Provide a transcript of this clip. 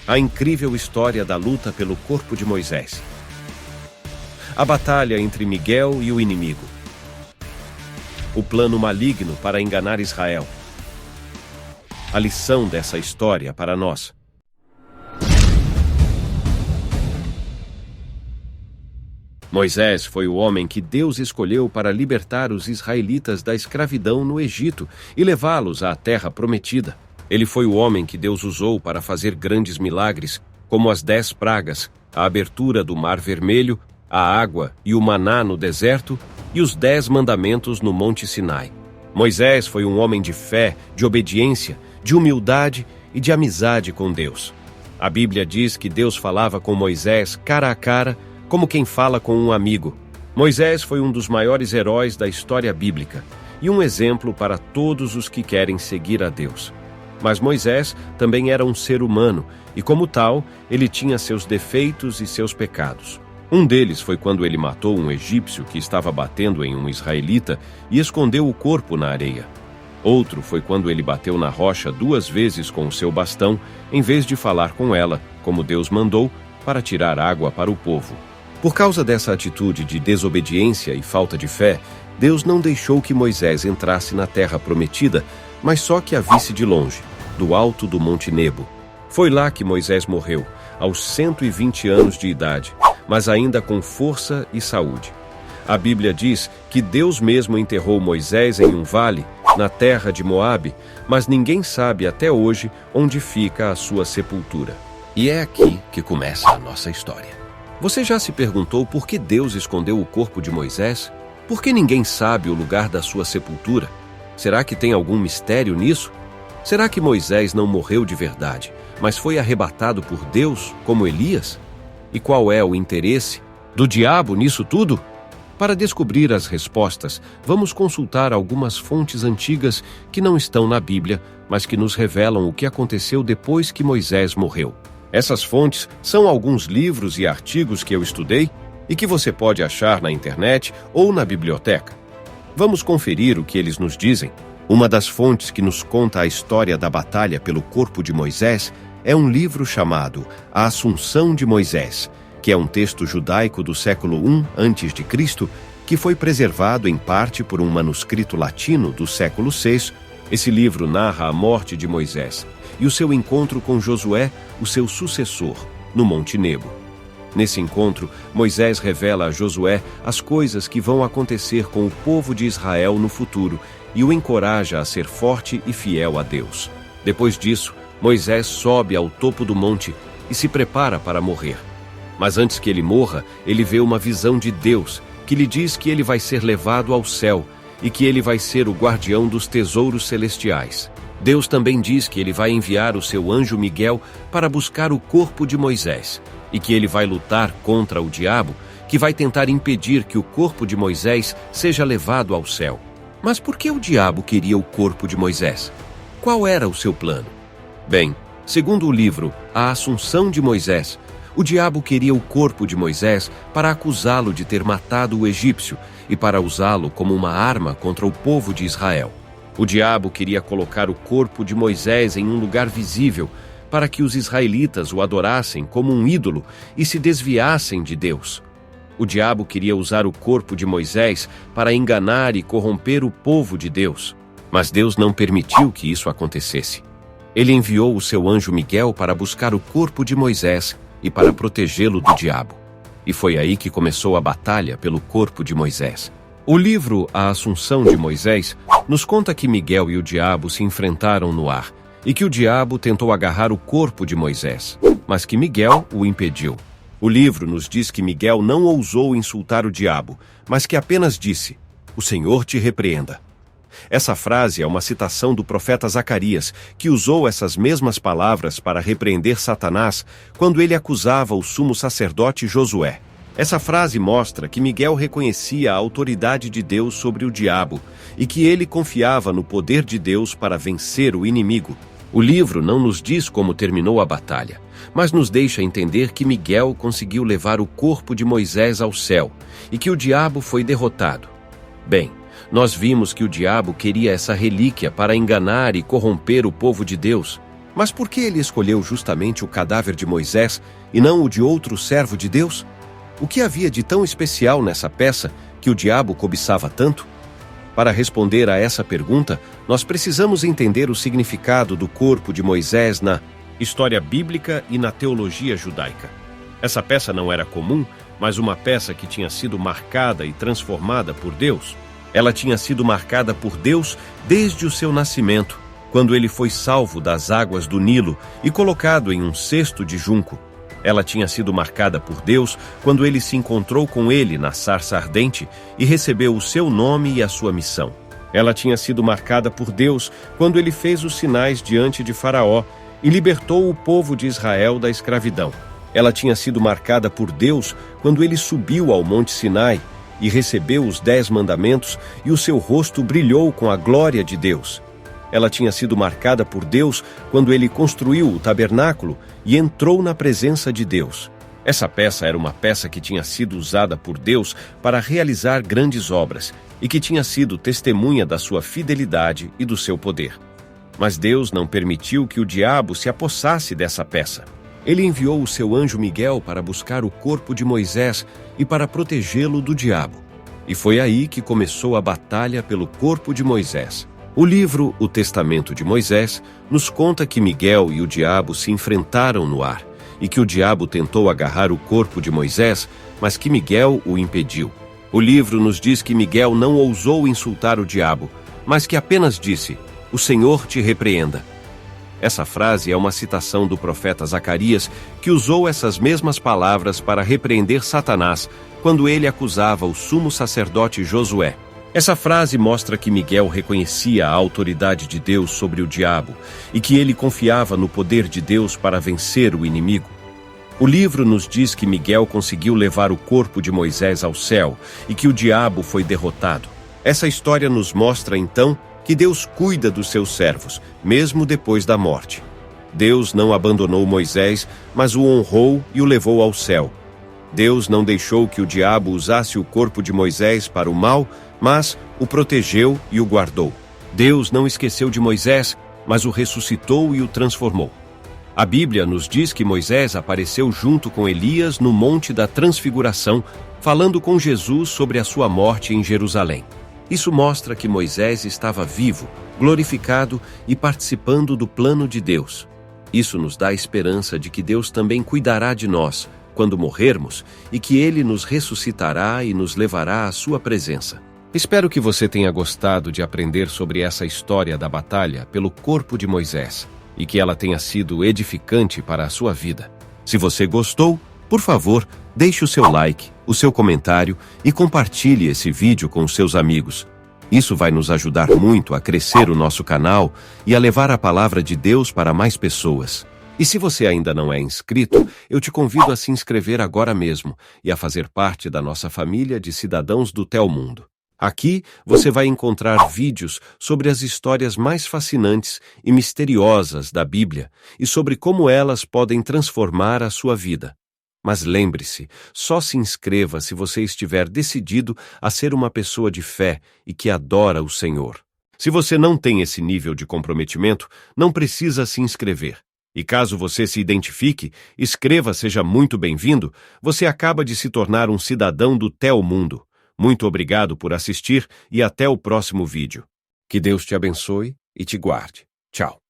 A incrível história da luta pelo corpo de Moisés. A batalha entre Miguel e o inimigo. O plano maligno para enganar Israel. A lição dessa história para nós. Moisés foi o homem que Deus escolheu para libertar os israelitas da escravidão no Egito e levá-los à terra prometida. Ele foi o homem que Deus usou para fazer grandes milagres, como as 10 pragas, a abertura do Mar Vermelho, a água e o maná no deserto e os 10 mandamentos no Monte Sinai. Moisés foi um homem de fé, de obediência, de humildade e de amizade com Deus. A Bíblia diz que Deus falava com Moisés cara a cara, como quem fala com um amigo. Moisés foi um dos maiores heróis da história bíblica e um exemplo para todos os que querem seguir a Deus. Mas Moisés também era um ser humano e, como tal, ele tinha seus defeitos e seus pecados. Um deles foi quando ele matou um egípcio que estava batendo em um israelita e escondeu o corpo na areia. Outro foi quando ele bateu na rocha 2 vezes com o seu bastão, em vez de falar com ela, como Deus mandou, para tirar água para o povo. Por causa dessa atitude de desobediência e falta de fé, Deus não deixou que Moisés entrasse na terra prometida, mas só que a visse de longe, do alto do Monte Nebo. Foi lá que Moisés morreu, aos 120 anos de idade, mas ainda com força e saúde. A Bíblia diz que Deus mesmo enterrou Moisés em um vale, na terra de Moabe, mas ninguém sabe até hoje onde fica a sua sepultura. E é aqui que começa a nossa história. Você já se perguntou por que Deus escondeu o corpo de Moisés? Por que ninguém sabe o lugar da sua sepultura? Será que tem algum mistério nisso? Será que Moisés não morreu de verdade, mas foi arrebatado por Deus, como Elias? E qual é o interesse do diabo nisso tudo? Para descobrir as respostas, vamos consultar algumas fontes antigas que não estão na Bíblia, mas que nos revelam o que aconteceu depois que Moisés morreu. Essas fontes são alguns livros e artigos que eu estudei e que você pode achar na internet ou na biblioteca. Vamos conferir o que eles nos dizem. Uma das fontes que nos conta a história da batalha pelo corpo de Moisés é um livro chamado A Assunção de Moisés, que é um texto judaico do século I a.C., que foi preservado em parte por um manuscrito latino do século VI. Esse livro narra a morte de Moisés e o seu encontro com Josué, o seu sucessor, no Monte Nebo. Nesse encontro, Moisés revela a Josué as coisas que vão acontecer com o povo de Israel no futuro e o encoraja a ser forte e fiel a Deus. Depois disso, Moisés sobe ao topo do monte e se prepara para morrer. Mas antes que ele morra, ele vê uma visão de Deus que lhe diz que ele vai ser levado ao céu e que ele vai ser o guardião dos tesouros celestiais. Deus também diz que ele vai enviar o seu anjo Miguel para buscar o corpo de Moisés e que ele vai lutar contra o diabo, que vai tentar impedir que o corpo de Moisés seja levado ao céu. Mas por que o diabo queria o corpo de Moisés? Qual era o seu plano? Bem, segundo o livro A Assunção de Moisés, o diabo queria o corpo de Moisés para acusá-lo de ter matado o egípcio e para usá-lo como uma arma contra o povo de Israel. O diabo queria colocar o corpo de Moisés em um lugar visível para que os israelitas o adorassem como um ídolo e se desviassem de Deus. O diabo queria usar o corpo de Moisés para enganar e corromper o povo de Deus. Mas Deus não permitiu que isso acontecesse. Ele enviou o seu anjo Miguel para buscar o corpo de Moisés e para protegê-lo do diabo. E foi aí que começou a batalha pelo corpo de Moisés. O livro A Assunção de Moisés nos conta que Miguel e o diabo se enfrentaram no ar e que o diabo tentou agarrar o corpo de Moisés, mas que Miguel o impediu. O livro nos diz que Miguel não ousou insultar o diabo, mas que apenas disse: "O Senhor te repreenda." Essa frase é uma citação do profeta Zacarias, que usou essas mesmas palavras para repreender Satanás quando ele acusava o sumo sacerdote Josué. Essa frase mostra que Miguel reconhecia a autoridade de Deus sobre o diabo e que ele confiava no poder de Deus para vencer o inimigo. O livro não nos diz como terminou a batalha, mas nos deixa entender que Miguel conseguiu levar o corpo de Moisés ao céu e que o diabo foi derrotado. Bem, nós vimos que o diabo queria essa relíquia para enganar e corromper o povo de Deus, Mas por que ele escolheu justamente o cadáver de Moisés e não o de outro servo de Deus? O que havia de tão especial nessa peça que o diabo cobiçava tanto? Para responder a essa pergunta, nós precisamos entender o significado do corpo de Moisés na história bíblica e na teologia judaica. Essa peça não era comum, mas uma peça que tinha sido marcada e transformada por Deus. Ela tinha sido marcada por Deus desde o seu nascimento, quando ele foi salvo das águas do Nilo e colocado em um cesto de junco. Ela tinha sido marcada por Deus quando ele se encontrou com ele na sarça ardente e recebeu o seu nome e a sua missão. Ela tinha sido marcada por Deus quando ele fez os sinais diante de Faraó e libertou o povo de Israel da escravidão. Ela tinha sido marcada por Deus quando ele subiu ao Monte Sinai e recebeu os 10 mandamentos e o seu rosto brilhou com a glória de Deus. Ela tinha sido marcada por Deus quando ele construiu o tabernáculo e entrou na presença de Deus. Essa peça era uma peça que tinha sido usada por Deus para realizar grandes obras e que tinha sido testemunha da sua fidelidade e do seu poder. Mas Deus não permitiu que o diabo se apossasse dessa peça. Ele enviou o seu anjo Miguel para buscar o corpo de Moisés e para protegê-lo do diabo. E foi aí que começou a batalha pelo corpo de Moisés. O livro O Testamento de Moisés nos conta que Miguel e o diabo se enfrentaram no ar e que o diabo tentou agarrar o corpo de Moisés, mas que Miguel o impediu. O livro nos diz que Miguel não ousou insultar o diabo, mas que apenas disse: "O Senhor te repreenda." Essa frase é uma citação do profeta Zacarias, que usou essas mesmas palavras para repreender Satanás quando ele acusava o sumo sacerdote Josué. Essa frase mostra que Miguel reconhecia a autoridade de Deus sobre o diabo e que ele confiava no poder de Deus para vencer o inimigo. O livro nos diz que Miguel conseguiu levar o corpo de Moisés ao céu e que o diabo foi derrotado. Essa história nos mostra, então, que Deus cuida dos seus servos, mesmo depois da morte. Deus não abandonou Moisés, mas o honrou e o levou ao céu. Deus não deixou que o diabo usasse o corpo de Moisés para o mal, mas o protegeu e o guardou. Deus não esqueceu de Moisés, mas o ressuscitou e o transformou. A Bíblia nos diz que Moisés apareceu junto com Elias no Monte da Transfiguração, falando com Jesus sobre a sua morte em Jerusalém. Isso mostra que Moisés estava vivo, glorificado e participando do plano de Deus. Isso nos dá a esperança de que Deus também cuidará de nós quando morrermos e que Ele nos ressuscitará e nos levará à sua presença. Espero que você tenha gostado de aprender sobre essa história da batalha pelo corpo de Moisés e que ela tenha sido edificante para a sua vida. Se você gostou, por favor, deixe o seu like, o seu comentário e compartilhe esse vídeo com os seus amigos. Isso vai nos ajudar muito a crescer o nosso canal e a levar a palavra de Deus para mais pessoas. E se você ainda não é inscrito, eu te convido a se inscrever agora mesmo e a fazer parte da nossa família de cidadãos do Telmundo. Aqui você vai encontrar vídeos sobre as histórias mais fascinantes e misteriosas da Bíblia e sobre como elas podem transformar a sua vida. Mas lembre-se, só se inscreva se você estiver decidido a ser uma pessoa de fé e que adora o Senhor. Se você não tem esse nível de comprometimento, não precisa se inscrever. E caso você se identifique, escreva Seja Muito Bem-vindo, você acaba de se tornar um cidadão do Telmundo. Muito obrigado por assistir e até o próximo vídeo. Que Deus te abençoe e te guarde. Tchau.